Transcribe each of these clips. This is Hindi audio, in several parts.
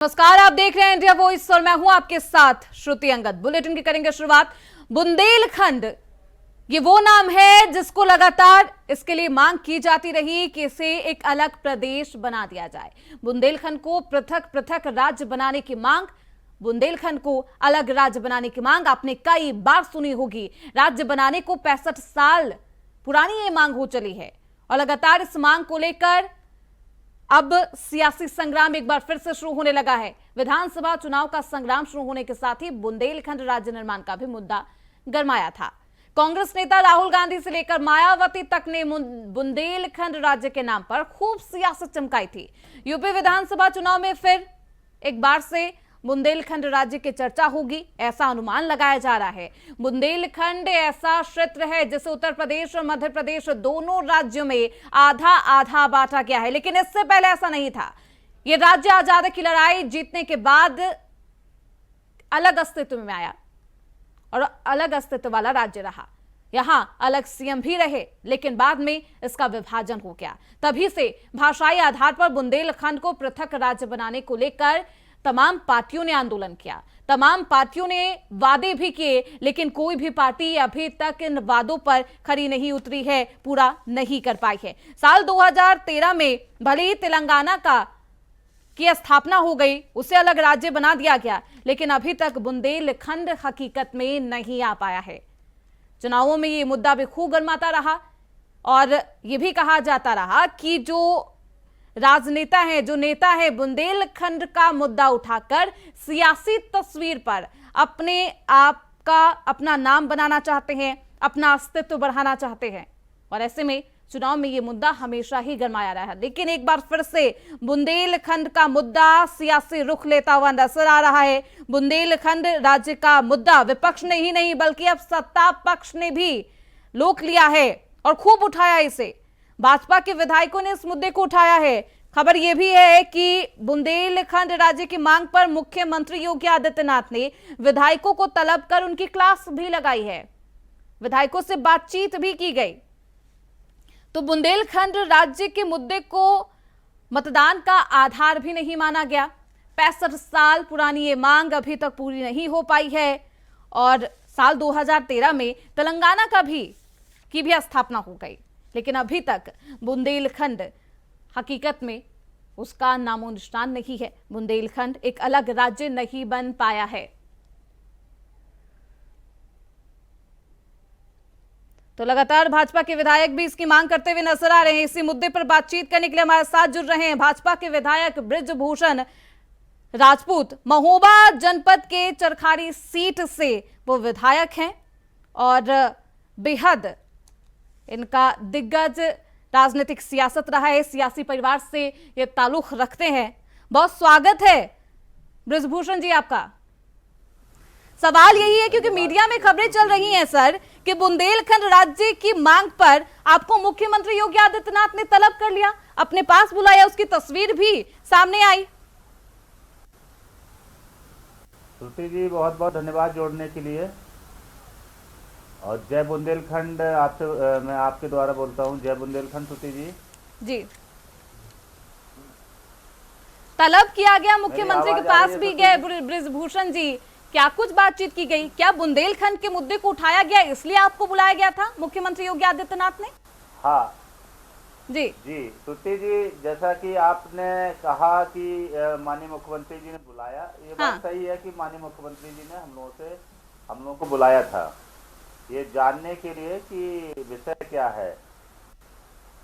नमस्कार, आप देख रहे हैं इंडिया वॉइस और मैं हूं आपके साथ श्रुति अंगद। बुलेटिन की करेंगे शुरुआत। बुंदेलखंड ये वो नाम है जिसको लगातार इसके लिए मांग की जाती रही कि इसे एक अलग प्रदेश बना दिया जाए। बुंदेलखंड को पृथक पृथक राज्य बनाने की मांग, बुंदेलखंड को अलग राज्य बनाने की मांग आपने कई बार सुनी होगी। राज्य बनाने को 65 साल पुरानी ये मांग हो चली है और लगातार इस मांग को लेकर अब सियासी संग्राम एक बार फिर से शुरू होने लगा है। विधानसभा चुनाव का संग्राम शुरू होने के साथ ही बुंदेलखंड राज्य निर्माण का भी मुद्दा गरमाया था। कांग्रेस नेता राहुल गांधी से लेकर मायावती तक ने बुंदेलखंड राज्य के नाम पर खूब सियासत चमकाई थी। यूपी विधानसभा चुनाव में फिर एक बार से बुंदेलखंड राज्य की चर्चा होगी, ऐसा अनुमान लगाया जा रहा है। बुंदेलखंड ऐसा क्षेत्र है जिसे उत्तर प्रदेश और मध्य प्रदेश दोनों राज्यों में आधा आधा बांटा गया है, लेकिन इससे पहले ऐसा नहीं था। यह राज्य आजादी की लड़ाई जीतने के बाद अलग अस्तित्व में आया और अलग अस्तित्व वाला राज्य रहा। यहां अलग सीएम भी रहे, लेकिन बाद में इसका विभाजन हो गया। तभी से भाषाई आधार पर बुंदेलखंड को पृथक राज्य बनाने को लेकर तमाम पार्टियों ने आंदोलन किया, तमाम पार्टियों ने वादे भी किए, लेकिन कोई भी पार्टी अभी तक इन वादों पर खरी नहीं उतरी है, पूरा नहीं कर पाई है। साल 2013 में भले ही तेलंगाना की स्थापना हो गई, उसे अलग राज्य बना दिया गया, लेकिन अभी तक बुंदेलखंड हकीकत में नहीं आ पाया है। चुनावों में ये मुद्दा भी खूब गरमाता रहा और यह भी कहा जाता रहा कि जो राजनेता है, जो नेता है, बुंदेलखंड का मुद्दा उठाकर सियासी तस्वीर पर अपने आप का अपना नाम बनाना चाहते हैं, अपना अस्तित्व बढ़ाना चाहते हैं और ऐसे में चुनाव में यह मुद्दा हमेशा ही गरमाया रहा है। लेकिन एक बार फिर से बुंदेलखंड का मुद्दा सियासी रुख लेता हुआ नजर आ रहा है। बुंदेलखंड राज्य का मुद्दा विपक्ष ने ही नहीं बल्कि अब सत्ता पक्ष ने भी लोक लिया है और खूब उठाया इसे। भाजपा के विधायकों ने इस मुद्दे को उठाया है। खबर यह भी है कि बुंदेलखंड राज्य की मांग पर मुख्यमंत्री योगी आदित्यनाथ ने विधायकों को तलब कर उनकी क्लास भी लगाई है, विधायकों से बातचीत भी की गई। तो बुंदेलखंड राज्य के मुद्दे को मतदान का आधार भी नहीं माना गया। 65 साल पुरानी ये मांग अभी तक पूरी नहीं हो पाई है और साल 2013 में तेलंगाना की भी स्थापना हो गई, लेकिन अभी तक बुंदेलखंड हकीकत में उसका नामो निशान नहीं है। बुंदेलखंड एक अलग राज्य नहीं बन पाया है। तो लगातार भाजपा के विधायक भी इसकी मांग करते हुए नजर आ रहे हैं। इसी मुद्दे पर बातचीत करने के लिए हमारे साथ जुड़ रहे हैं भाजपा के विधायक बृजभूषण राजपूत। महोबा जनपद के चरखारी सीट से वो विधायक हैं और बेहद इनका दिग्गज राजनीतिक सियासत रहा है, सियासी परिवार से ये ताल्लुक रखते हैं। बहुत स्वागत है बृजभूषण जी आपका। सवाल यही है क्योंकि मीडिया में खबरें चल रही हैं सर कि बुंदेलखंड राज्य की मांग पर आपको मुख्यमंत्री योगी आदित्यनाथ ने तलब कर लिया, अपने पास बुलाया, उसकी तस्वीर भी सामने आई। श्रुति जी बहुत बहुत धन्यवाद जोड़ने के लिए और जय बुंदेलखंड। आपसे मैं आपके द्वारा बोलता हूँ, जय बुंदेलखंड। श्रुति जी तलब किया गया, मुख्यमंत्री के पास भी गए बृजभूषण जी, क्या कुछ बातचीत की गई? क्या बुंदेलखंड के मुद्दे को उठाया गया इसलिए आपको बुलाया गया था मुख्यमंत्री योगी आदित्यनाथ ने? हाँ जी श्रुति जी, जैसा कि आपने कहा कि माननीय मुख्यमंत्री जी ने बुलाया, ये बात सही है कि माननीय मुख्यमंत्री जी ने हम लोगों को बुलाया था ये जानने के लिए कि विषय क्या है।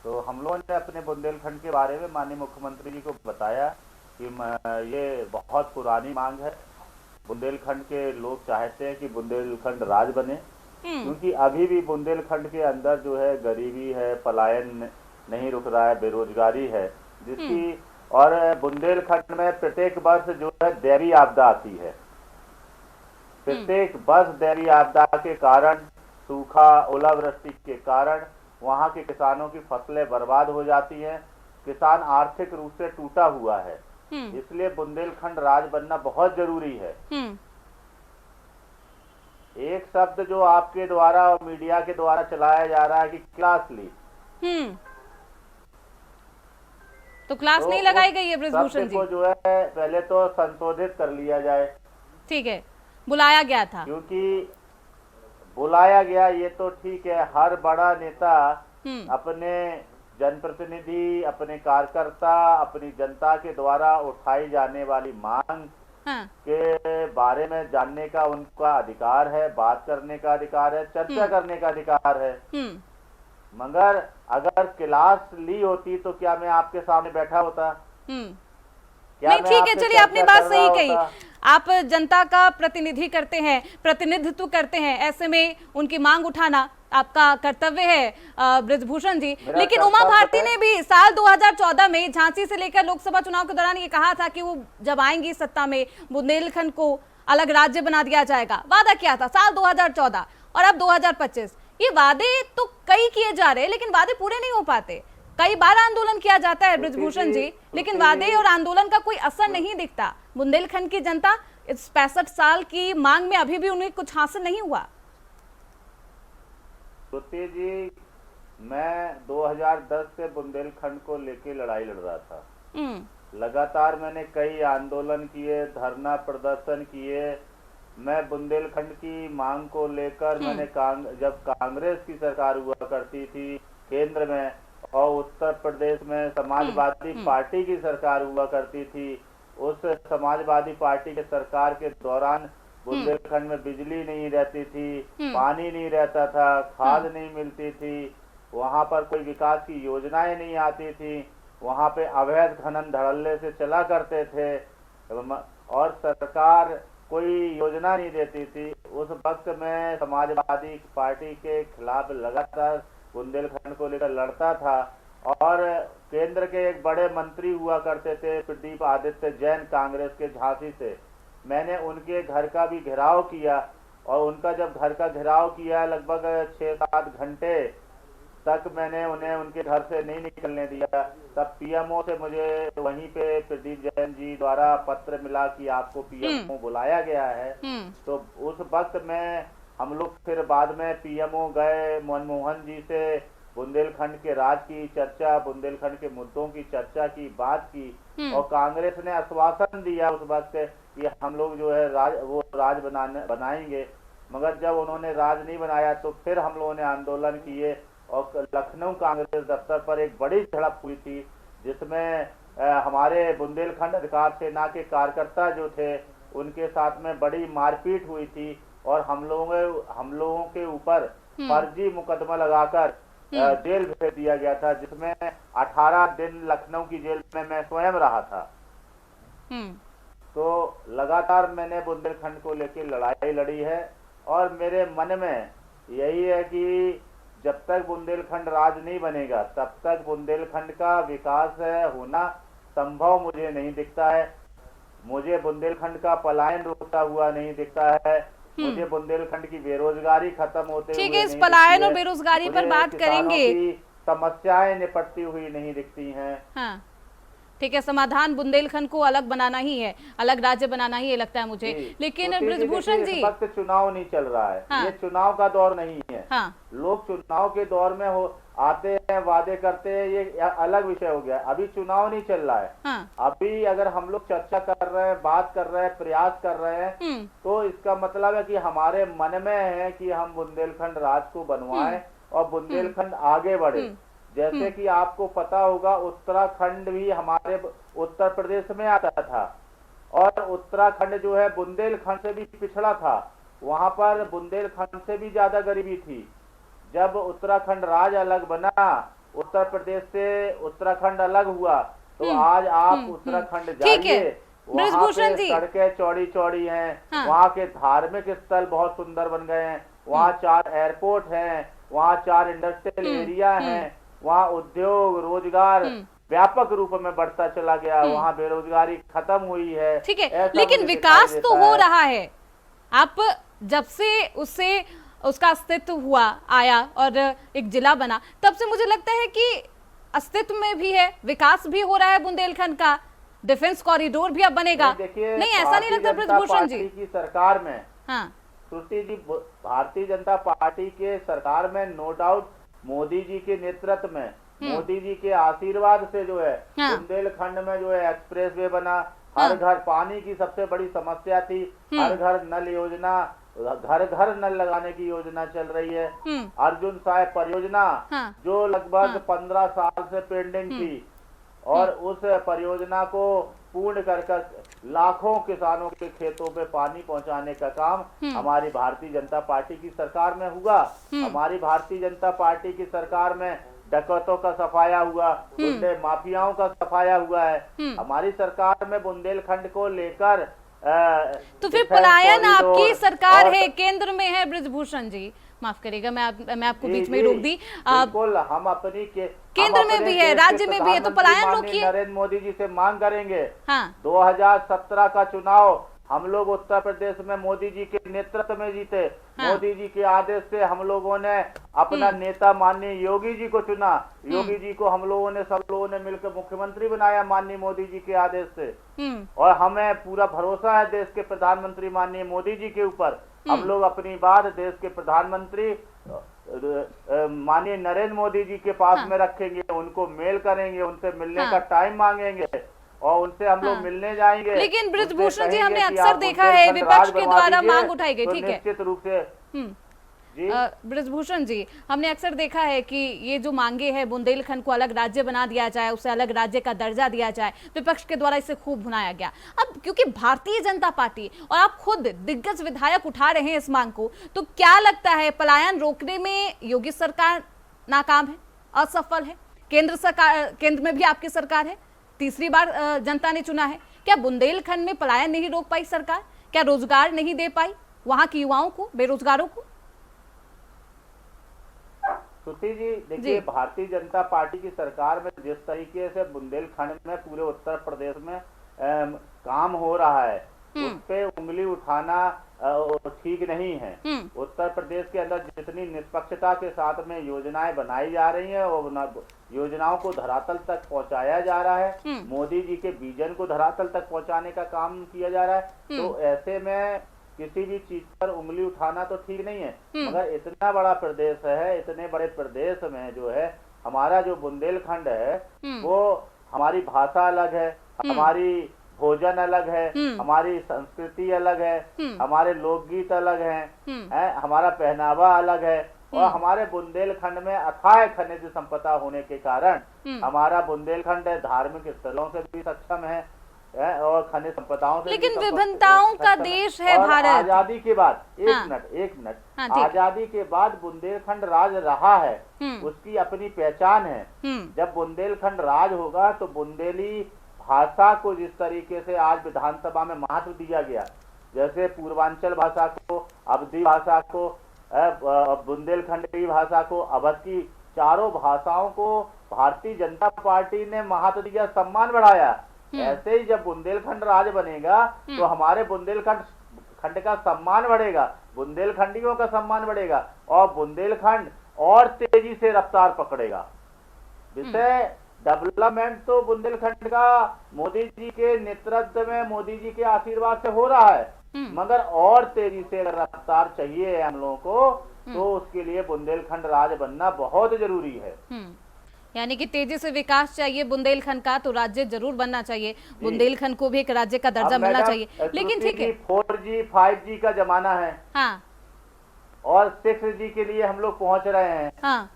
तो हम लोगों ने अपने बुंदेलखंड के बारे में माननीय मुख्यमंत्री जी को बताया कि ये बहुत पुरानी मांग है। बुंदेलखंड के लोग चाहते हैं कि बुंदेलखंड राज बने, क्योंकि अभी भी बुंदेलखंड के अंदर जो है गरीबी है, पलायन नहीं रुक रहा है, बेरोजगारी है जिसकी, और बुंदेलखंड में प्रत्येक वर्ष जो है दैवीय आपदा आती है। प्रत्येक वर्ष दैवीय आपदा के कारण, सूखा, ओलावृष्टि के कारण वहां के किसानों की फसलें बर्बाद हो जाती हैं। किसान आर्थिक रूप से टूटा हुआ है, इसलिए बुंदेलखंड राज बनना बहुत जरूरी है। एक शब्द जो आपके द्वारा और मीडिया के द्वारा चलाया जा रहा है कि क्लास ली, तो क्लास तो नहीं लगाई उस गई है ब्रजभूषण शब्द जी? को जो है पहले तो संशोधित कर लिया जाए, ठीक है, बुलाया गया था। क्योंकि बुलाया गया ये तो ठीक है, हर बड़ा नेता हम्म। अपने जनप्रतिनिधि, अपने कार्यकर्ता, अपनी जनता के द्वारा उठाई जाने वाली मांग हाँ। के बारे में जानने का उनका अधिकार है, बात करने का अधिकार है, चर्चा करने का अधिकार है। हम्म। मगर अगर क्लास ली होती तो क्या मैं आपके सामने बैठा होता? हम्म। क्या नहीं मैं ठीक है, आपसे चलिए आपने चर्चा बात कर रहा सही कही। होता? आप जनता का प्रतिनिधि करते हैं, प्रतिनिधित्व करते हैं, ऐसे में उनकी मांग उठाना आपका कर्तव्य है ब्रजभूषण जी। मेरा लेकिन उमा कर्तव्य भारती है। ने भी साल 2014 में झांसी से लेकर लोकसभा चुनाव के दौरान ये कहा था कि वो जब आएंगी सत्ता में बुंदेलखंड को अलग राज्य बना दिया जाएगा। वादा किया था साल 2014 और अब 2025। ये वादे तो कई किए जा रहे हैं लेकिन वादे पूरे नहीं हो पाते। कई बार आंदोलन किया जाता है ब्रजभूषण जी, लेकिन वादे और आंदोलन का कोई असर नहीं दिखता। बुंदेलखंड की जनता इस 65 साल की मांग में अभी भी उन्हें कुछ हासिल नहीं हुआ। श्रुति जी, मैं 2010 से बुंदेलखंड को लेके लड़ाई लड़ रहा था। लगातार मैंने कई आंदोलन किए, धरना प्रदर्शन किए। मैं बुंदेलखंड की मांग को लेकर मैंने जब कांग्रेस की सरकार हुआ करती थी केंद्र में और उत्तर प्रदेश में समाजवादी पार्टी की सरकार हुआ करती थी, उस समाजवादी पार्टी के सरकार के दौरान बुंदेलखंड में बिजली नहीं रहती थी, पानी नहीं रहता था, खाद नहीं मिलती थी, वहां पर कोई विकास की योजनाएं नहीं आती थी, वहां पे अवैध खनन धड़ल्ले से चला करते थे और सरकार कोई योजना नहीं देती थी। उस वक्त मैं समाजवादी पार्टी के खिलाफ लगातार बुंदेलखंड को लेकर लड़ता था और केंद्र के एक बड़े मंत्री हुआ करते थे प्रदीप आदित्य जैन, कांग्रेस के झांसी से। मैंने उनके घर का भी घेराव किया और उनका जब घर का घेराव किया लगभग 6-7 घंटे तक मैंने उन्हें उनके घर से नहीं निकलने दिया। तब पीएमओ से मुझे वहीं पे प्रदीप जैन जी द्वारा पत्र मिला कि आपको पीएमओ बुलाया गया है। तो उस वक्त हम लोग फिर बाद में पीएमओ गए, मनमोहन जी से बुंदेलखंड के राज की चर्चा, बुंदेलखंड के मुद्दों की चर्चा की, बात की और कांग्रेस ने आश्वासन दिया उस वक्त कि हम लोग जो है राज बनाएंगे। मगर जब उन्होंने राज नहीं बनाया तो फिर हम लोगों ने आंदोलन किए और लखनऊ कांग्रेस दफ्तर पर एक बड़ी झड़प हुई थी जिसमें हमारे बुंदेलखंड अधिकार सेना के कार्यकर्ता जो थे उनके साथ में बड़ी मारपीट हुई थी और हम लोगों के ऊपर फर्जी मुकदमा लगाकर जेल भेज दिया गया था, जिसमें 18 दिन लखनऊ की जेल में मैं स्वयं रहा था। तो लगातार मैंने बुंदेलखंड को लेकर लड़ाई लड़ी है और मेरे मन में यही है कि जब तक बुंदेलखंड राज नहीं बनेगा तब तक बुंदेलखंड का विकास होना संभव मुझे नहीं दिखता है। मुझे बुंदेलखंड का पलायन रुकता हुआ नहीं दिखता है। मुझे बुंदेलखंड की बेरोजगारी खत्म होते हुए ठीक है, इस नहीं पलायन दिखती और है। बेरोजगारी पर मुझे बात किसानों करेंगे। की समस्याएं निपटती हुई नहीं दिखती हैं। हाँ ठीक है, समाधान बुंदेलखंड को अलग बनाना ही है, अलग राज्य बनाना ही है लगता है मुझे। लेकिन ब्रजभूषण जी, इस वक्त चुनाव नहीं चल रहा है। हाँ। ये चुनाव का दौर नहीं है। हाँ। लोग चुनाव के दौर में आते हैं, वादे करते हैं, ये अलग विषय हो गया। अभी चुनाव नहीं चल रहा है। हाँ। अभी अगर हम लोग चर्चा कर रहे हैं, बात कर रहे हैं, प्रयास कर रहे हैं तो इसका मतलब है कि हमारे मन में है कि हम बुंदेलखंड राज को बनवाएं और बुंदेलखंड आगे बढ़े। जैसे कि आपको पता होगा उत्तराखंड भी हमारे उत्तर प्रदेश में आता था और उत्तराखंड जो है बुंदेलखंड से भी पिछड़ा था। वहां पर बुंदेलखंड से भी ज्यादा गरीबी थी। जब उत्तराखंड राज अलग बना, उत्तर प्रदेश से उत्तराखंड अलग हुआ, तो आज आप उत्तराखंड जाइए, वहां पे सड़कें चौड़ी चौड़ी हैं। हाँ। वहां के धार्मिक स्थल बहुत सुंदर बन गए हैं। वहां 4 एयरपोर्ट हैं, वहां 4 इंडस्ट्रियल एरिया हैं, वहाँ उद्योग रोजगार व्यापक रूप में बढ़ता चला गया। वहाँ बेरोजगारी खत्म हुई है। ठीक है, लेकिन विकास तो हो रहा है। आप जब से उसका अस्तित्व हुआ आया और एक जिला बना, तब से मुझे लगता है कि अस्तित्व में भी है, विकास भी हो रहा है बुंदेलखंड का। डिफेंस कॉरिडोर भी अब बनेगा। नहीं ऐसा नहीं लगता ब्रजभूषण जी? की सरकार में, हाँ श्रुति जी, भारतीय जनता पार्टी के सरकार में नो डाउट मोदी जी के नेतृत्व में मोदी जी के आशीर्वाद से जो है हाँ। बुंदेलखंड में जो है एक्सप्रेस वे बना, हर घर पानी की सबसे बड़ी समस्या थी, हर घर नल योजना, घर घर नल लगाने की योजना चल रही है। अर्जुन साहब परियोजना हाँ। जो लगभग 15 साल से पेंडिंग थी और उस परियोजना को पूर्ण कर लाखों किसानों के खेतों पे पानी पहुंचाने का काम हमारी भारतीय जनता पार्टी की सरकार में हुआ। हमारी भारतीय जनता पार्टी की सरकार में डकैतों का सफाया हुआ, गुंडे माफियाओं का सफाया हुआ है। हमारी सरकार में बुंदेलखंड को लेकर तो फिर पलायन आपकी सरकार है, केंद्र में है ब्रिजभूषण जी, माफ करिएगा मैं आपको बीच में रोक दी। बिल्कुल, हम अपनी केंद्र में भी है, राज्य में भी है, तो पलायन रोकिए। नरेंद्र मोदी जी से मांग करेंगे। हाँ। 2017 का चुनाव हम लोग उत्तर प्रदेश में मोदी जी के नेतृत्व में जीते। हाँ। मोदी जी के आदेश से हम लोगों ने अपना नेता माननीय योगी जी को चुना। योगी जी को हम लोगों ने सब लोगों ने मिलकर मुख्यमंत्री बनाया माननीय मोदी जी के आदेश से। और हमें पूरा भरोसा है देश के प्रधानमंत्री माननीय मोदी जी के ऊपर। हम लोग अपनी बात देश के प्रधानमंत्री माननीय नरेंद्र मोदी जी के पास में रखेंगे, उनको मेल करेंगे, उनसे मिलने का टाइम मांगेंगे और उनसे हम लोग मिलने जाएंगे। लेकिन ब्रिजभूषण जी, हमने अक्सर देखा है विपक्ष के द्वारा मांग उठाई गई, ठीक है, निश्चित रूप से ब्रिजभूषण जी, हमने अक्सर देखा है कि ये जो मांगे हैं बुंदेलखंड को अलग राज्य बना दिया जाए, उसे अलग राज्य का दर्जा दिया जाए, विपक्ष के द्वारा इसे खूब भुनाया गया। अब क्योंकि भारतीय जनता पार्टी और आप खुद दिग्गज विधायक उठा रहे हैं इस मांग को, तो क्या लगता है पलायन रोकने में योगी सरकार नाकाम है, असफल है? केंद्र में भी आपकी सरकार है, तीसरी बार जनता ने चुना है। क्या बुंदेलखंड में पलायन नहीं रोक पाई सरकार? क्या रोजगार नहीं दे पाई वहां के युवाओं को, बेरोजगारों को? श्रुति जी, देखिए, भारतीय जनता पार्टी की सरकार में जिस तरीके से बुंदेलखंड में पूरे उत्तर प्रदेश में काम हो रहा है, उस पे उंगली उठाना ठीक नहीं है। उत्तर प्रदेश के अंदर जितनी निष्पक्षता के साथ में योजनाएं बनाई जा रही हैं और योजनाओं को धरातल तक पहुंचाया जा रहा है, मोदी जी के विजन को धरातल तक पहुंचाने का काम किया जा रहा है, तो ऐसे में किसी भी चीज पर उंगली उठाना तो ठीक नहीं है। मगर इतना बड़ा प्रदेश है, इतने बड़े प्रदेश में जो है हमारा जो बुंदेलखंड है वो हमारी भाषा अलग है, हमारी भोजन अलग है, हमारी संस्कृति अलग है, हमारे लोकगीत अलग हैं, हमारा पहनावा अलग है और हमारे बुंदेलखंड में अथाह खनिज संपदा होने के कारण हमारा बुंदेलखंड धार्मिक स्थलों से भी सक्षम है और खनिज संपदाओं से। लेकिन विभिन्नताओं का देश है भारत। आजादी के बाद एक मिनट आजादी के बाद बुंदेलखंड राज रहा है, उसकी अपनी पहचान है। जब बुंदेलखंड राज होगा तो बुंदेली भाषा को जिस तरीके से आज विधानसभा में महत्व दिया गया, जैसे पूर्वांचल भाषा को, अवधी भाषा को, बुंदेलखंडी भाषा को, अवध की चारों भाषाओं को भारतीय जनता पार्टी ने महत्व दिया, सम्मान बढ़ाया। ऐसे ही जब बुंदेलखंड राज बनेगा तो हमारे बुंदेलखंड का सम्मान बढ़ेगा, बुंदेलखंडियों का सम्मान बढ़ेगा और बुंदेलखंड और तेजी से रफ्तार पकड़ेगा। विषय डेवलपमेंट तो बुंदेलखंड का मोदी जी के नेतृत्व में, मोदी जी के आशीर्वाद से हो रहा है, मगर और तेजी से अगर रफ्तार चाहिए हम लोगों को तो उसके लिए बुंदेलखंड राज बनना बहुत जरूरी है। यानी कि तेजी से विकास चाहिए बुंदेलखंड का, तो राज्य जरूर बनना चाहिए, बुंदेलखंड को भी एक राज्य का दर्जा मिलना चाहिए। लेकिन ठीक है, 4G 5G का जमाना है। हाँ। और 6G के लिए हम लोग पहुंच रहे हैं। हाँ।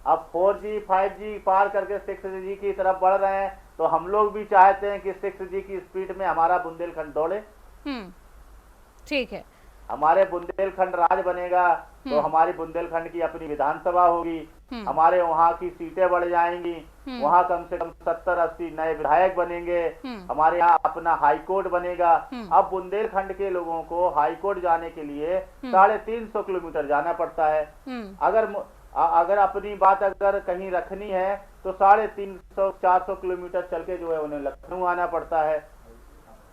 अब 4G 5G पार करके 6G की तरफ बढ़ रहे हैं, तो हम लोग भी चाहते हैं कि 6G की स्पीड में हमारा बुंदेलखंड दौड़े। ठीक है, हमारे बुंदेलखंड राज बनेगा तो हमारी बुंदेलखंड की अपनी विधानसभा होगी, हमारे वहाँ की सीटें बढ़ जाएंगी, वहाँ कम से कम 70-80 नए विधायक बनेंगे, हमारे यहाँ अपना हाईकोर्ट बनेगा। अब बुंदेलखंड के लोगों को हाईकोर्ट जाने के लिए 350 किलोमीटर जाना पड़ता है। अगर अपनी बात अगर कहीं रखनी है तो 350-400 किलोमीटर चल के जो है उन्हें लखनऊ आना पड़ता है।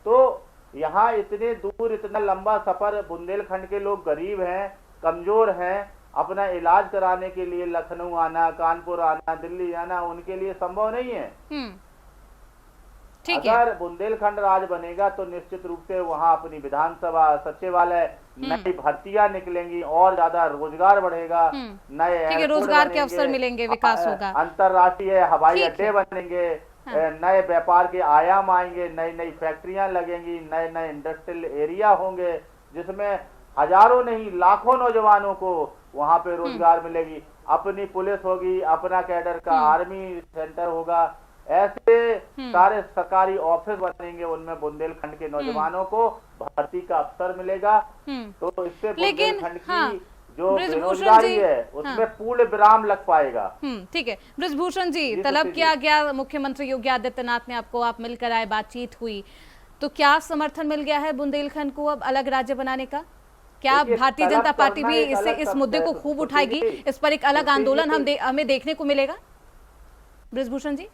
तो यहाँ इतने दूर, इतना लंबा सफर, बुंदेलखंड के लोग गरीब हैं, कमजोर हैं, अपना इलाज कराने के लिए लखनऊ आना, कानपुर आना, दिल्ली आना उनके लिए संभव नहीं है। ठीक है। अगर बुंदेलखंड राज बनेगा तो निश्चित रूप से वहां अपनी विधानसभा, सचिवालय, नई भर्तियां निकलेंगी और ज्यादा रोजगार बढ़ेगा, नए ठीक है, एयरपोर्ट रोजगार के बनेंगे, अवसर मिलेंगे, विकास होगा, अंतरराष्ट्रीय हवाई ठीक अड्डे है। बनेंगे, नए व्यापार के आयाम आएंगे, नई नई फैक्ट्रियां लगेंगी, नए नए इंडस्ट्रियल एरिया होंगे, जिसमें हजारों नहीं लाखों नौजवानों को वहां पे रोजगार मिलेगी। अपनी पुलिस होगी, अपना कैडर का आर्मी सेंटर होगा, ऐसे सारे सरकारी ऑफिस बनेंगे, उनमें बुंदेलखंड के नौजवानों को भर्ती का अवसर मिलेगा। तो इससे लेकिन बुंदेलखंड की हाँ, जो बृजभूषण बेरोजगारी जी, है उसमें पूर्ण विराम लग पाएगा। ठीक है। बृजभूषण जी, जी, तलब जी। किया गया मुख्यमंत्री योगी आदित्यनाथ ने आपको, आप मिलकर आए, बातचीत हुई, तो क्या समर्थन मिल गया है बुंदेलखंड को अब अलग राज्य बनाने का? क्या देखिए, भारतीय तलब जनता पार्टी करना भी एक अलग इस शब्द मुद्दे है, को खूब श्रुति उठाएगी, जी, इस पर एक अलग श्रुति आंदोलन जी, हमें देखने को मिलेगा? बृजभूषण जी,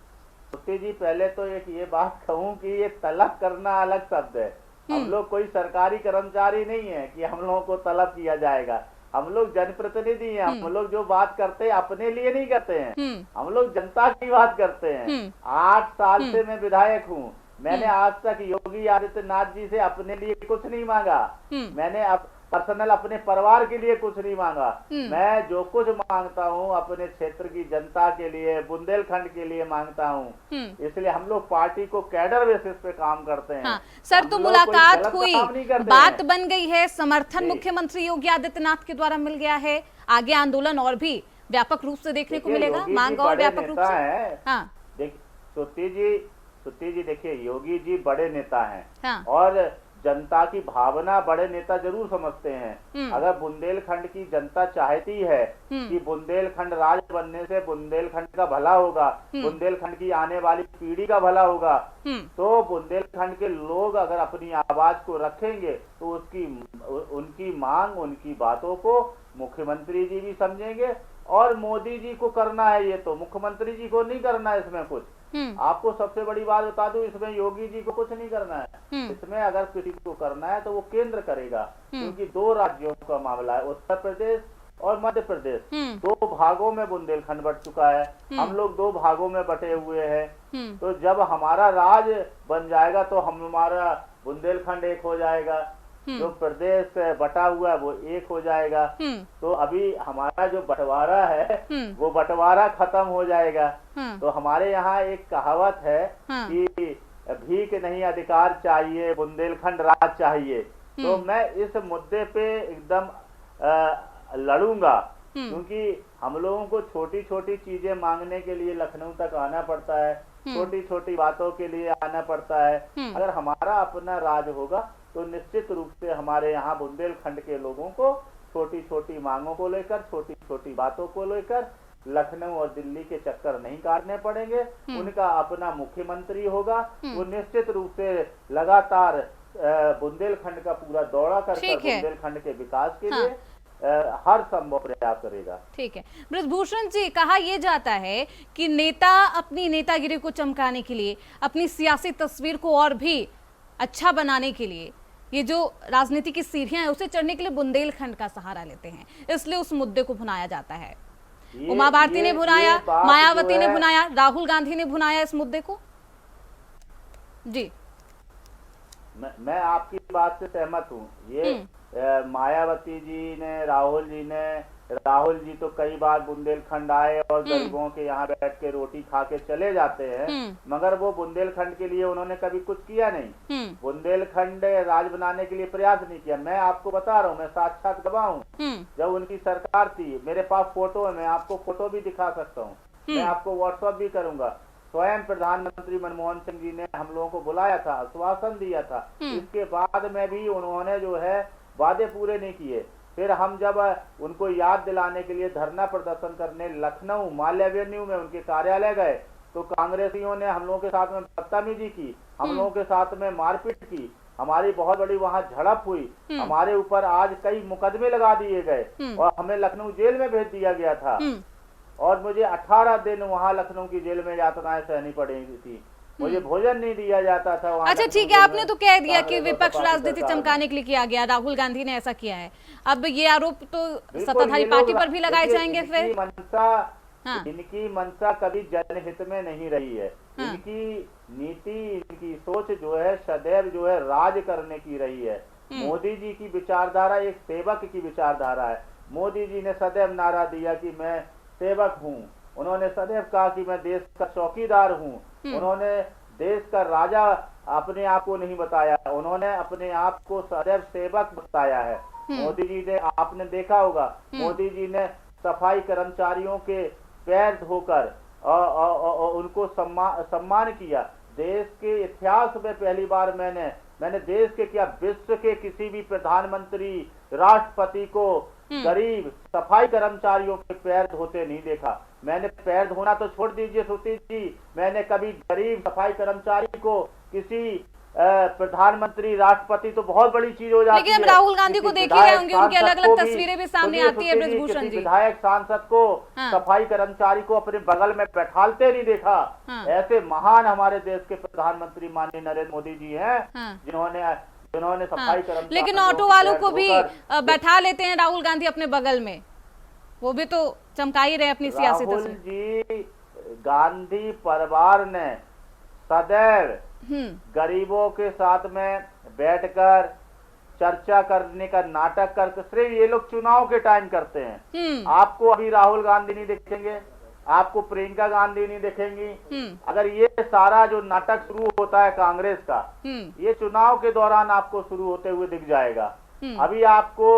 श्रुति जी, पहले तो एक ये बात कहूं कि ये तलब करना अलग शब्द है। हम लोग कोई सरकारी कर्मचारी नहीं है कि हम लोगों को तलब किया जाएगा। हम लोग जनप्रतिनिधि हैं। हम लोग जो बात करते हैं अपने लिए नहीं करते हैं, हम लोग जनता की बात करते हैं। 8 साल से मैं विधायक हूँ। मैंने आज तक योगी आदित्यनाथ जी से अपने लिए कुछ नहीं मांगा। मैंने पर्सनल अपने परिवार के लिए कुछ नहीं मांगा। मैं जो कुछ मांगता हूँ अपने क्षेत्र की जनता के लिए, बुंदेलखंड के लिए मांगता हूँ। इसलिए हम लोग पार्टी को कैडर बेसिस पे काम करते हैं। हाँ, सर, तो मुलाकात हुई, बात बन गई है, समर्थन जी। मुख्यमंत्री योगी आदित्यनाथ के द्वारा मिल गया है, आगे आंदोलन और भी व्यापक रूप से देखने को मिलेगा, मांग और व्यापक रूप से। हाँ, श्रुति जी, देखिए, योगी जी बड़े नेता हैं। हाँ, और जनता की भावना बड़े नेता जरूर समझते हैं। अगर बुंदेलखंड की जनता चाहती है कि बुंदेलखंड राज बनने से बुंदेलखंड का भला होगा, बुंदेलखंड की आने वाली पीढ़ी का भला होगा, तो बुंदेलखंड के लोग अगर अपनी आवाज को रखेंगे तो उनकी मांग, उनकी बातों को मुख्यमंत्री जी भी समझेंगे। और मोदी जी को करना है, ये तो मुख्यमंत्री जी को नहीं करना है इसमें कुछ। आपको सबसे बड़ी बात बता दूं, इसमें योगी जी को कुछ नहीं करना है। इसमें अगर किसी को करना है तो वो केंद्र करेगा, क्योंकि 2 राज्यों का मामला है, उत्तर प्रदेश और मध्य प्रदेश। 2 भागों में बुंदेलखंड बट चुका है। हम लोग 2 भागों में बटे हुए हैं। तो जब हमारा राज बन जाएगा तो हमारा बुंदेलखंड एक हो जाएगा, जो प्रदेश बटा हुआ है वो एक हो जाएगा। तो अभी हमारा जो बंटवारा है वो बंटवारा खत्म हो जाएगा। तो हमारे यहाँ एक कहावत है कि भीख नहीं अधिकार चाहिए, बुंदेलखंड राज चाहिए। तो मैं इस मुद्दे पे एकदम लड़ूंगा, क्योंकि हम लोगों को छोटी छोटी चीजें मांगने के लिए लखनऊ तक आना पड़ता है, छोटी छोटी बातों के लिए आना पड़ता है। अगर हमारा अपना राज होगा तो निश्चित रूप से हमारे यहाँ बुंदेलखंड के लोगों को छोटी छोटी मांगों को लेकर, छोटी छोटी बातों को लेकर लखनऊ और दिल्ली के चक्कर नहीं काटने पड़ेंगे। उनका अपना मुख्यमंत्री होगा, वो निश्चित रूप से लगातार बुंदेलखंड का पूरा दौरा कर बुंदेलखंड के विकास के लिए हर संभव प्रयास करेगा। ठीक है। बृजभूषण जी, कहा यह जाता है कि नेता अपनी नेतागिरी को चमकाने के लिए, अपनी सियासी तस्वीर को और भी अच्छा बनाने के लिए, ये जो राजनीति की सीढ़ियां हैं उसे चढ़ने के लिए बुंदेलखंड का सहारा लेते हैं, इसलिए उस मुद्दे को भुनाया जाता है। उमा भारती ने भुनाया, मायावती ने भुनाया, राहुल गांधी ने भुनाया इस मुद्दे को। जी, मैं आपकी बात से सहमत हूँ। ये मायावती जी ने, राहुल जी तो कई बार बुंदेलखंड आए और गरीबों के यहाँ बैठ के रोटी खा के चले जाते हैं, मगर वो बुंदेलखंड के लिए उन्होंने कभी कुछ किया नहीं। बुंदेलखंड राज बनाने के लिए प्रयास नहीं किया। मैं आपको बता रहा हूँ, मैं साक्षात गवाह हूँ। जब उनकी सरकार थी, मेरे पास फोटो है, मैं आपको फोटो भी दिखा सकता हूँ, मैं आपको व्हाट्सएप भी करूंगा। स्वयं प्रधानमंत्री मनमोहन सिंह जी ने हम लोगों को बुलाया था, आश्वासन दिया था। इसके बाद में भी उन्होंने जो है वादे पूरे नहीं किए। फिर हम जब उनको याद दिलाने के लिए धरना प्रदर्शन करने लखनऊ माल एवेन्यू में उनके कार्यालय गए, तो कांग्रेसियों ने हम लोगों के साथ में बदतमीजी की, हम लोगों के साथ में मारपीट की, हमारी बहुत बड़ी वहां झड़प हुई। हमारे ऊपर आज कई मुकदमे लगा दिए गए और हमें लखनऊ जेल में भेज दिया गया था। और मुझे 18 दिन वहां लखनऊ की जेल में यातनाएं सहनी पड़ी थी। मुझे भोजन नहीं दिया जाता था वहाँ। अच्छा, ठीक है, आपने तो कह दिया कि विपक्ष राजनीति चमकाने के लिए किया गया, राहुल गांधी ने ऐसा किया है। अब ये आरोप तो सत्ताधारी पार्टी पर भी लगाए जाएंगे। फिर इनकी मंशा कभी जनहित में नहीं रही है। नीति, इनकी सोच जो है सदैव जो है राज करने की रही है। मोदी जी की विचारधारा एक सेवक की विचारधारा है। मोदी जी ने सदैव नारा दिया कि मैं सेवक हूँ। उन्होंने सदैव कहा कि मैं देश का चौकीदार हूँ। उन्होंने देश का राजा अपने आप को नहीं बताया, उन्होंने अपने आप को सदैव सेवक बताया है। मोदी जी ने, आपने देखा होगा, मोदी जी ने सफाई कर्मचारियों के पैर धोकर उनको सम्मान किया। देश के इतिहास में पहली बार मैंने देश के क्या विश्व के किसी भी प्रधानमंत्री, राष्ट्रपति को गरीब सफाई कर्मचारियों के पैर धोते नहीं देखा। मैंने पैर धोना तो छोड़ दीजिए श्रुति जी, मैंने कभी गरीब सफाई कर्मचारी को किसी प्रधानमंत्री, राष्ट्रपति तो बहुत बड़ी चीज हो जाती है। लेकिन अब राहुल गांधी को देखे गए होंगे, उनकी अलग अलग तस्वीरें भी सामने आती है ब्रजभूषण जी। विधायक सांसद को, सफाई कर्मचारी को अपने बगल में बैठालते नहीं देखा। ऐसे महान हमारे देश के प्रधानमंत्री माननीय नरेंद्र मोदी जी हैं, जिन्होंने सफाई कर्मचारी, लेकिन ऑटो वालों को भी बैठा लेते हैं राहुल गांधी अपने बगल में, वो भी तो चमका ही रहे अपनी सियासी तस्वीर। राहुल जी, गांधी परिवार ने सदैव गरीबों के साथ में बैठकर चर्चा करने का नाटक करके, सिर्फ ये लोग चुनाव के टाइम करते हैं। आपको अभी राहुल गांधी नहीं दिखेंगे, आपको प्रियंका गांधी नहीं दिखेंगी। अगर ये सारा जो नाटक शुरू होता है कांग्रेस का, ये चुनाव के दौरान आपको शुरू होते हुए दिख जाएगा। अभी आपको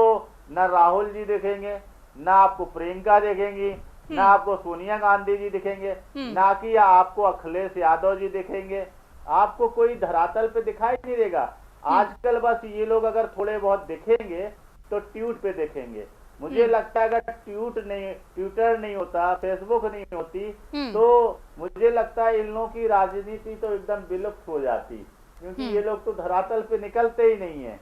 न राहुल जी दिखेंगे, न आपको प्रियंका दिखेंगी, ना आपको सोनिया गांधी जी दिखेंगे, ना कि आपको अखिलेश यादव जी दिखेंगे। आपको कोई धरातल पे दिखाई नहीं देगा। आजकल बस ये लोग अगर थोड़े बहुत दिखेंगे तो ट्वीट पे दिखेंगे। मुझे लगता है अगर ट्विटर नहीं होता, फेसबुक नहीं होती, तो मुझे लगता है इन लोगों की राजनीति तो एकदम विलुप्त हो जाती, क्योंकि ये लोग तो धरातल पे निकलते ही नहीं है।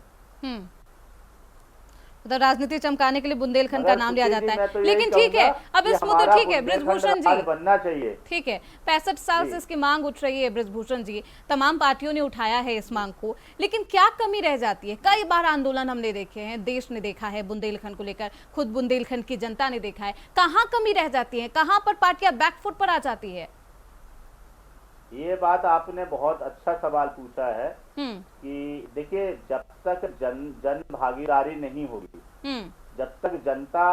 तो राजनीति चमकाने के लिए बुंदेलखंड का नाम लिया जाता है। लेकिन ठीक है, अब इस मुद्दे, ठीक है ब्रजभूषण जी, बनना चाहिए, ठीक है, 65 साल से इसकी मांग उठ रही है ब्रजभूषण जी, तमाम पार्टियों ने उठाया है इस मांग को, लेकिन क्या कमी रह जाती है? कई बार आंदोलन हमने देखे हैं, देश ने देखा है बुंदेलखंड को लेकर, खुद बुंदेलखंड की जनता ने देखा है, कहाँ कमी रह जाती है, कहाँ पर पार्टियां बैकफुट पर आ जाती है? ये बात आपने बहुत अच्छा सवाल पूछा है कि देखिए, जब तक जन भागीदारी नहीं होगी, जब तक जनता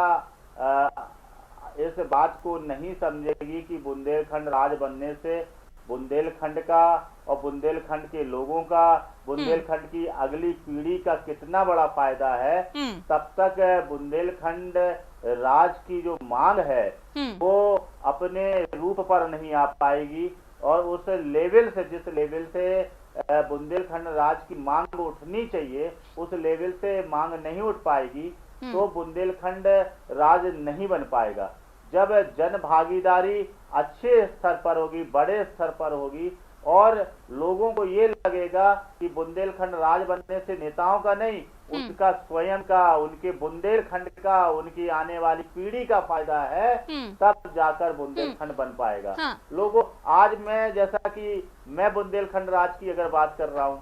इस बात को नहीं समझेगी कि बुंदेलखंड राज बनने से बुंदेलखंड का और बुंदेलखंड के लोगों का, बुंदेलखंड की अगली पीढ़ी का कितना बड़ा फायदा है, तब तक बुंदेलखंड राज की जो मांग है वो अपने रूप पर नहीं आ पाएगी। और उस लेवल से, जिस लेवल से बुंदेलखंड राज की मांग उठनी चाहिए, उस लेवल से मांग नहीं उठ पाएगी तो बुंदेलखंड राज नहीं बन पाएगा। जब जन भागीदारी अच्छे स्तर पर होगी, बड़े स्तर पर होगी, और लोगों को ये लगेगा कि बुंदेलखंड राज बनने से नेताओं का नहीं, उनका स्वयं का, उनके बुंदेलखंड का, उनकी आने वाली पीढ़ी का फायदा है, तब जाकर बुंदेलखंड बन पाएगा। लोगों, आज मैं, जैसा कि मैं बुंदेलखंड राज की अगर बात कर रहा हूँ,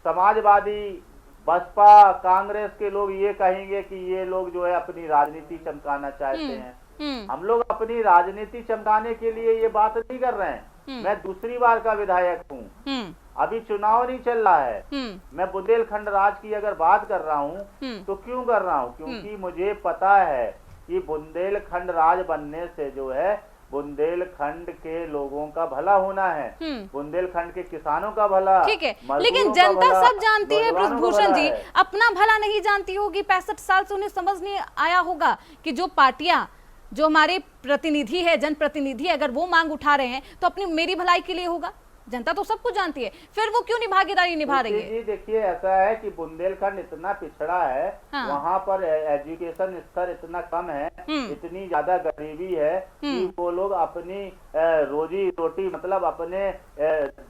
समाजवादी, बसपा, कांग्रेस के लोग ये कहेंगे कि ये लोग जो है अपनी राजनीति चमकाना चाहते हैं। हम लोग अपनी राजनीति चमकाने के लिए ये बात नहीं कर रहे हैं। मैं दूसरी बार का विधायक हूँ, अभी चुनाव नहीं चल रहा है, मैं बुंदेलखंड राज की अगर बात कर रहा हूँ तो क्यों कर रहा हूँ? क्योंकि मुझे पता है कि बुंदेलखंड राज बनने से जो है बुंदेलखंड के लोगों का भला होना है, बुंदेलखंड के किसानों का भला। ठीक है, लेकिन जनता सब जानती है ब्रजभूषण जी, अपना भला नहीं जानती होगी। 65 साल से उन्हें समझ नहीं आया होगा कि जो पार्टियां, जो हमारे प्रतिनिधि है, जनप्रतिनिधि, अगर वो मांग उठा रहे हैं तो अपनी मेरी भलाई के लिए होगा। जनता तो सब कुछ जानती है, फिर वो क्यों नहीं भागीदारी निभा रही है? देखिए, ऐसा है कि बुंदेलखंड इतना पिछड़ा है, वहाँ पर एजुकेशन स्तर इतना कम है, इतनी ज्यादा गरीबी है कि वो लोग अपनी रोजी रोटी, मतलब अपने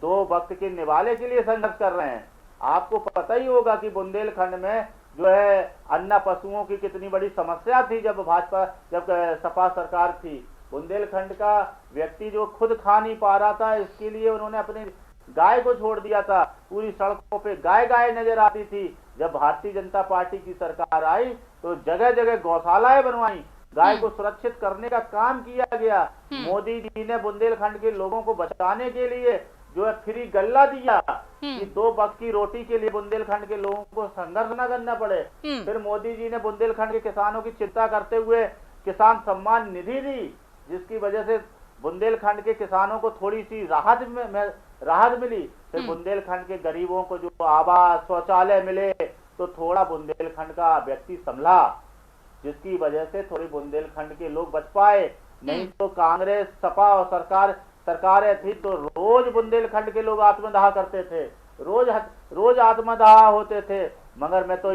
2 वक्त के निवाले के लिए संघर्ष कर रहे हैं। आपको पता ही होगा कि बुंदेलखंड में जो है अन्ना पशुओं की कितनी बड़ी समस्या थी जब सपा सरकार थी। बुंदेलखंड का व्यक्ति जो खुद खा नहीं पा रहा था, इसके लिए उन्होंने अपनी गाय को छोड़ दिया था। पूरी सड़कों पे गाय नजर आती थी। जब भारतीय जनता पार्टी की सरकार आई तो जगह जगह गौशालाएं बनवाई, गाय को सुरक्षित करने का काम किया गया। मोदी जी ने बुंदेलखंड के लोगों को बचाने के लिए जो है फ्री गल्ला दिया कि 2 वक्त की रोटी के लिए बुंदेलखंड के लोगों को संघर्ष न करना पड़े। फिर मोदी जी ने बुंदेलखंड के किसानों की चिंता करते हुए किसान सम्मान निधि दी, जिसकी वजह से बुंदेलखंड के किसानों को थोड़ी सी राहत मिली। फिर बुंदेलखंड के गरीबों को जो आवास शौचालय मिले तो थोड़ा बुंदेलखंड का व्यक्ति संभला, जिसकी वजह से थोड़ी बुंदेलखंड के लोग बच पाए। नहीं तो कांग्रेस सपा और सरकारें थी तो रोज बुंदेलखंड के लोग आत्मदाह करते थे, रोज आत्मदाह होते थे। मगर मैं तो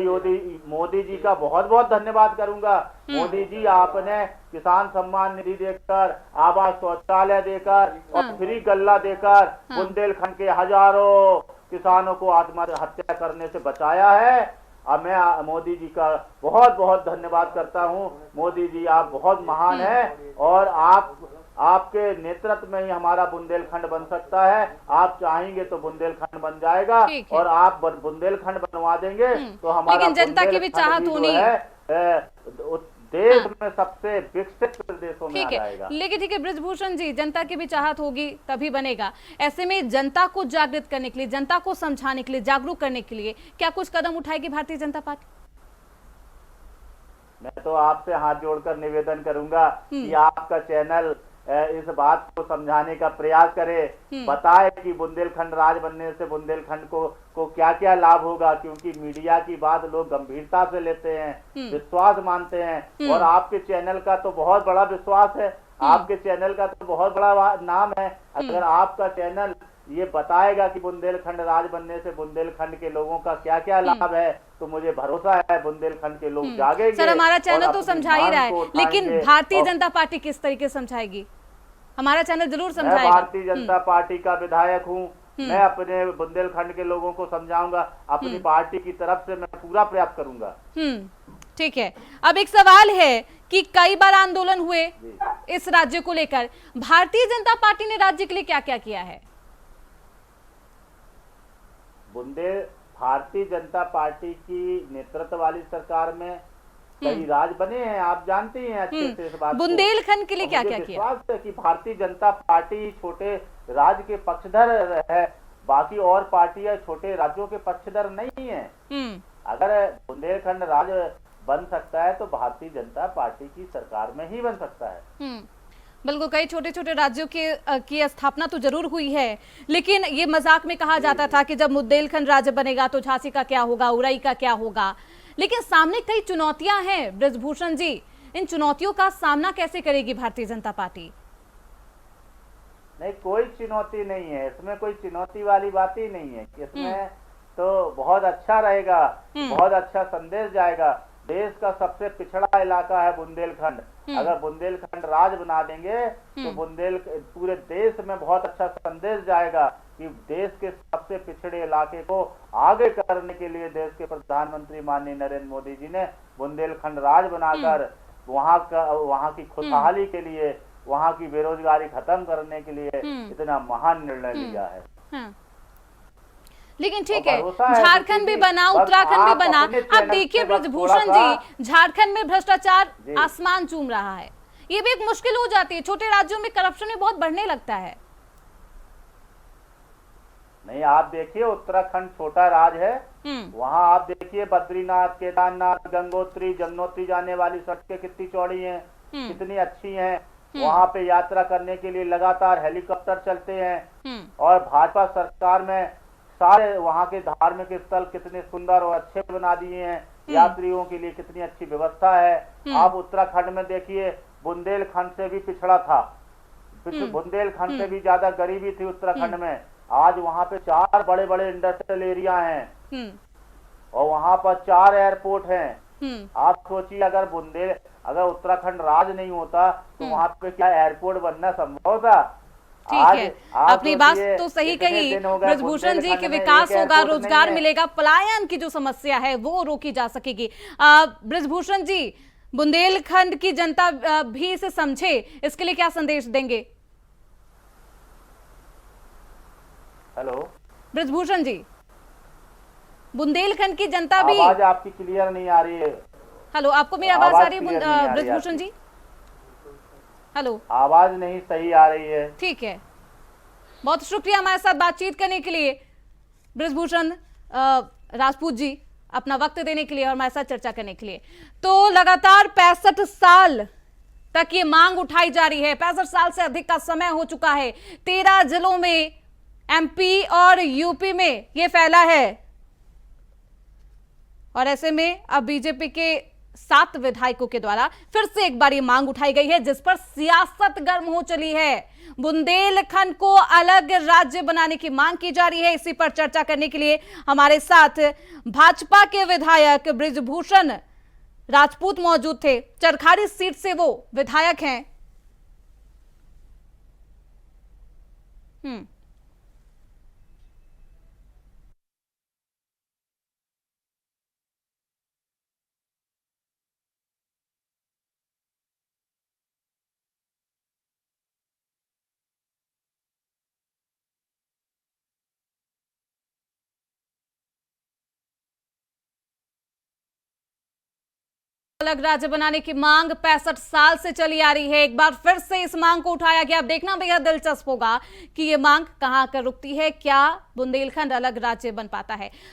मोदी जी का बहुत बहुत धन्यवाद करूंगा। मोदी जी, आपने किसान सम्मान निधि देकर, आवास शौचालय देकर और फ्री गल्ला देकर बुंदेलखंड के हजारों किसानों को आत्महत्या करने से बचाया है। अब मैं मोदी जी का बहुत बहुत धन्यवाद करता हूं। मोदी जी, आप बहुत महान हैं और आपके नेतृत्व में ही हमारा बुंदेलखंड बन सकता है। आप चाहेंगे तो बुंदेलखंड बन जाएगा और आप बुंदेलखंड बनवा देंगे तो हमारा लेकिन जनता की भी चाहत होनी देश में सबसे विकसित प्रदेशों में आ जाएगा। लेकिन ठीक है ब्रजभूषण जी, जनता की भी चाहत होगी तभी बनेगा। ऐसे में जनता को जागृत करने के लिए, जनता को समझाने के लिए, जागरूक करने के लिए क्या कुछ कदम उठाएगी भारतीय जनता पार्टी? मैं तो आपसे हाथ जोड़कर निवेदन करूंगा कि आपका चैनल इस बात को समझाने का प्रयास करे, बताए कि बुंदेलखंड राज बनने से बुंदेलखंड को क्या क्या लाभ होगा। क्योंकि मीडिया की बात लोग गंभीरता से लेते हैं, विश्वास मानते हैं और आपके चैनल का तो बहुत बड़ा विश्वास है, आपके चैनल का तो बहुत बड़ा नाम है। अगर आपका चैनल ये बताएगा कि बुंदेलखंड राज बनने से बुंदेलखंड के लोगों का क्या क्या लाभ है तो मुझे भरोसा है बुंदेलखंड के लोग जागेंगे। सर, हमारा चैनल तो समझा ही रहा है, लेकिन भारतीय जनता पार्टी किस तरीके से समझाएगी? हमारा चैनल जरूर समझाएगा। मैं भारतीय जनता पार्टी का विधायक हूँ, मैं अपने बुंदेलखंड के लोगों को समझाऊंगा, अपनी पार्टी की तरफ से मैं पूरा प्रयास करूंगा। ठीक है। अब एक सवाल है कि कई बार आंदोलन हुए इस राज्य को लेकर, भारतीय जनता पार्टी ने राज्य के लिए क्या क्या किया है? भारतीय जनता पार्टी की नेतृत्व वाली सरकार में कई राज बने हैं, आप जानती हैं अच्छे से इस बात को। बुंदेलखंड के लिए क्या क्या किया? विश्वास है कि भारतीय जनता पार्टी छोटे राज्य के पक्षधर है, बाकी और पार्टियां छोटे राज्यों के पक्षधर नहीं है। अगर बुंदेलखंड राज बन सकता है तो भारतीय जनता पार्टी की सरकार में ही बन सकता है। बिल्कुल, कई छोटे छोटे राज्यों की स्थापना तो जरूर हुई है, लेकिन ये मजाक में कहा जाता था कि जब बुंदेलखंड राज्य बनेगा तो झांसी का क्या होगा, उड़ई का क्या होगा। लेकिन सामने कई चुनौतियां हैं ब्रजभूषण जी, इन चुनौतियों का सामना कैसे करेगी भारतीय जनता पार्टी? नहीं, कोई चुनौती नहीं है इसमें, कोई चुनौती वाली बात ही नहीं है। इसमें तो बहुत अच्छा रहेगा, बहुत अच्छा संदेश जाएगा। देश का सबसे पिछड़ा इलाका है बुंदेलखंड, अगर बुंदेलखंड राज बना देंगे तो पूरे देश में बहुत अच्छा संदेश जाएगा कि देश के सबसे पिछड़े इलाके को आगे करने के लिए देश के प्रधानमंत्री माननीय नरेंद्र मोदी जी ने बुंदेलखंड राज बनाकर वहाँ की खुशहाली के लिए, वहाँ की बेरोजगारी खत्म करने के लिए इतना महान निर्णय लिया है। लेकिन ठीक है, झारखंड भी बना, उत्तराखंड भी बना। अब देखिए ब्रजभूषण जी, झारखंड में भ्रष्टाचार आसमान चूम रहा है, ये भी एक मुश्किल हो जाती है। छोटे राज्यों में करप्शन भी बहुत बढ़ने लगता है। नहीं, आप देखिए उत्तराखंड छोटा राज्य है, वहाँ आप देखिए बद्रीनाथ, केदारनाथ, गंगोत्री, जमुनोत्री जाने वाली सड़कें कितनी चौड़ी हैं, कितनी अच्छी हैं। वहाँ पे यात्रा करने के लिए लगातार हेलीकॉप्टर चलते हैं और भाजपा सरकार में सारे वहाँ के धार्मिक स्थल कितने सुंदर और अच्छे बना दिए हैं, यात्रियों के लिए कितनी अच्छी व्यवस्था है। आप उत्तराखंड में देखिए, बुंदेलखंड से भी पिछड़ा था, बुंदेलखंड से भी ज्यादा गरीबी थी उत्तराखंड में। आज वहाँ पे 4 बड़े बड़े इंडस्ट्रियल एरिया हैं और वहाँ पर 4 एयरपोर्ट हैं। आप सोचिए, अगर उत्तराखंड राज नहीं होता तो वहाँ पे क्या एयरपोर्ट बनना संभव था? ठीक है, अपनी बात तो सही कही ब्रजभूषण जी कि विकास होगा, रोजगार मिलेगा, पलायन की जो समस्या है वो रोकी जा सकेगी। ब्रजभूषण जी, बुंदेलखंड की जनता भी इसे समझे, इसके लिए क्या संदेश देंगे? हेलो ब्रजभूषण जी, बुंदेलखंड की जनता भी, आवाज आपकी क्लियर नहीं आ रही है। हेलो, आपको मेरी आवाज आ रही है ब्रजभूषण जी? हेलो, आवाज नहीं सही आ रही है। ठीक है, बहुत शुक्रिया हमारे साथ बातचीत करने के लिए बृजभूषण राजपूत जी, अपना वक्त देने के लिए और हमारे साथ चर्चा करने के लिए। तो लगातार 65 साल तक ये मांग उठाई जा रही है। 65 साल से अधिक का समय हो चुका है। 13 जिलों में, एमपी और यूपी में ये फैला है और ऐसे में अब बीजेपी के 7 विधायकों के द्वारा फिर से एक बार ये मांग उठाई गई है, जिस पर सियासत गर्म हो चली है। बुंदेलखंड को अलग राज्य बनाने की मांग की जा रही है। इसी पर चर्चा करने के लिए हमारे साथ भाजपा के विधायक बृजभूषण राजपूत मौजूद थे। चरखारी सीट से वो विधायक हैं। अलग राज्य बनाने की मांग 65 साल से चली आ रही है। एक बार फिर से इस मांग को उठाया गया। अब देखना बेहद दिलचस्प होगा कि ये मांग कहां आकर रुकती है, क्या बुंदेलखंड अलग राज्य बन पाता है।